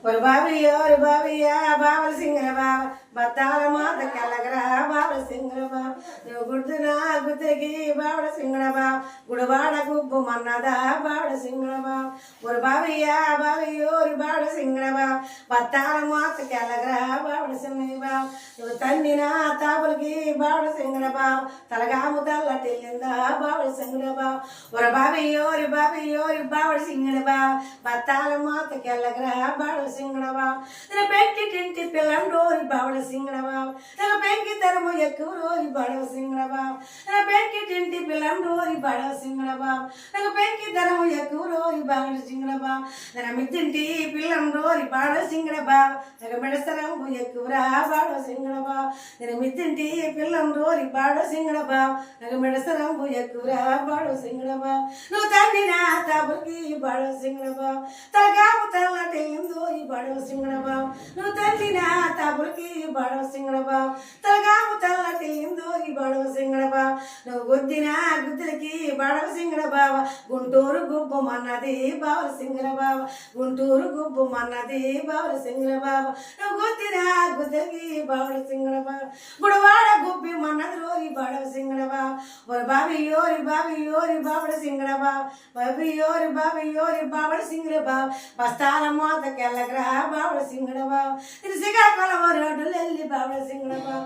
ஒரு பாவியோ ஒரு பாவியா பாவல் சிங்கர பாவ பத்தால மாத்த கலகரா பாவல் சிங்கர பாவ గుర్తునా గుర్తుకి బావడ సింగళబావ గుడవాడ గుబ్బు మన్నదా బావడ సింగళబావ ஒரு பாவியா பாவியோ ஒரு பாவட సింగళబావ பத்தால மாத்த கலகரா బావడ సింగళబావ తన్నినా తాపులకి బావడ సింగళబావ తలగాము తల్ల తెల్లిందా బావడ సింగళబావ ஒரு பாவியோ ஒரு బావడ సింగళబావ பத்தாల மாத்த கலగరా బావడ సింగళబావ పెంకి తింటి పిల్లం డోరి బావడ సింగళబావ పెంకి తరము ఎక్కువ రోరి బావడ సింగళబావ పెంకి తింటి పిల్లం డోరి బావడ సింగళబావ పెంకి తరము ఎక్కువ రోరి బావడ సింగళబావ మిత్తింటి పిల్లం డోరి బావడ సింగళబావ మెడసరంగు ఎక్కువరా బావడ సింగళబావ మిత్తింటి పిల్లం డోరి బావడ సింగళబావ మెడసరంగు ఎక్కువరా బావడ సింగళబావ నువ్వు తండ్రినా తాపులకి బావడ సింగళబావ తలగాము తల్లటి ఇందోరి బావడ సింగళబావ నువ్వు తండ్రినా తాపులకి బావడ సింగళబావ తలగాము తల్లటి ఇందోరి బావడ సింగళబావ నువ్వు గుద్దిన గుద్దులకి బావడ సింగళబావ గుంటూరు గుబ్బు మన్నది బావల సింగళబావ గుంటూరు గుబ్బు మన్నది బావల సింగళబావ నువ్వు గుద్దిన గుద్దులకి బావడ సింగళబావ గుడవాడ గుబ్బి మన్నది రోరి బావడ సింగళబావ ஒரு பாவியோரி பாவட సింగళబావ బావియోరి బావడ సింగళబావ బస్తాల మోత కెల్లగరా బావడ సింగళబావ ఇది శ్రీకాకుళం రోడ్డులు వెళ్ళి బావడ సింగళబావ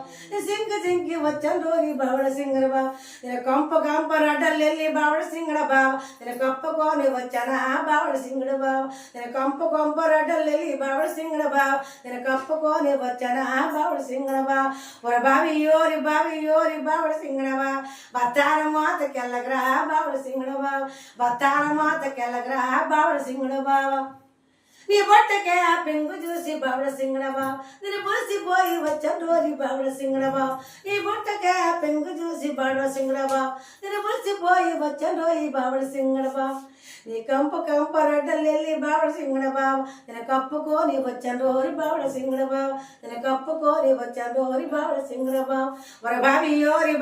సింకి వచ్చాను రోరి బావడ సింగళబావ నేను కంప రడ్డలు వెళ్ళి బావడ సింగళబావ నేను కప్పుకొని వచ్చానా బావడ సింగళబావ నేను కంప రడ్డలు వెళ్ళి బావడ సింగళబావ నేను కప్పుకొని వచ్చానా బావడ సింగళబావ ஒரு பாவியோரி బావడ సింగళబావ బత్తాల మోత కెల్లగరా బావడ సింగళబావ బత్తాల మోత కెల్లగరా బావడ సింగళబావ నీ బొట్టకే ఆ పెంగు చూసి బావడ సింగళబావ నేను పులిసిపోయి వచ్చాను రోరి బావడ సింగళబావ నీ బొట్టకే ఆ పెంగు చూసి బావడ సింగళబావ నేను పులిసిపోయి వచ్చాను రోరి బావడ సింగళబావ నీ కంప రడ్డలు వెళ్ళి బావడ సింగళబావ నేను కప్పుకొని వచ్చాను రోరి బావడ సింగళబావ నేను కప్పుకొని వచ్చాను రోరి బావడ సింగళబావ ఒక బావియోరి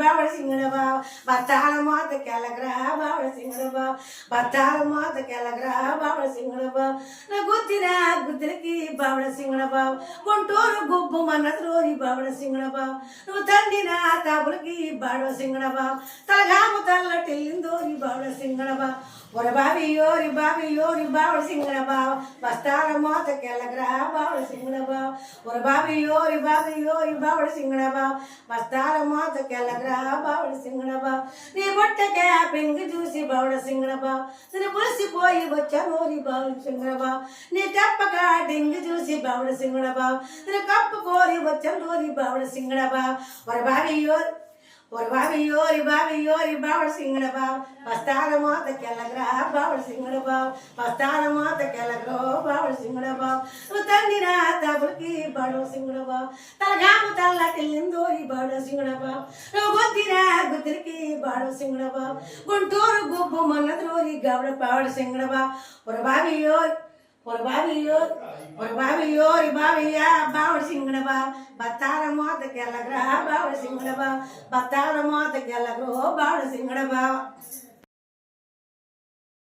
బావడ సింగళబావ బత్తాల మోత కెల్లగరా బావడ సింగళబావ బత్తాల మోత కెల్లగరా బావడ సింగళబావ నా గుద్దిన గుద్దులకి బావడ సింగళబావ గుంటూరు గుబ్బు మన్నది రోరి బావడ సింగళబావ నువ్వు తండ్రిన తాపులకి బావడ సింగళబావ తలగాము తల్లటిల్లిందోరి బావడ సింగళబావ ஒரு பாவியோரி బావడ సింగళబావ బస్తాల మోత కెల్లగరా బావడ సింగళబావ ஒரு பாவியோரி బావడ సింగళబావ బస్తాల మోత కెల్లగరా బావడ సింగళబావ నీ బొట్టకే ఆ పెంగి చూసి బావడ సింగళబావ నేను పులిసిపోయి వచ్చాను రోరి బావడ సింగళబావ నీ తెప్పక డెంగి చూసి బావడ సింగళబావ నేను కప్పుకోరి వచ్చాను రోరి బావడ సింగళబావ ஒரு பாவியோரி బావడ సింగళబావ బస్తాల మోత కెల్లగరా బావడ సింగళబావ బస్తాల మోత కెల్లగరో బావడ సింగళబావ నువ్వు తండ్రిన తాపులకి బావడ సింగళబావ తలగాము తల్లటిల్లిందోరి బావడ సింగళబావ నువ్వు గుద్దిన గుద్దులకి బావడ సింగళబావ గుంటూరు గుబ్బు మన్నది రోరి బావడ సింగళబావ ஒரு பாவியோரி బావడ సింగళబావ బత్తాల మోత కెల్లగరా బావడ సింగళబావ బత్తాల మోత కెల్లగరో బావడ సింగళబావ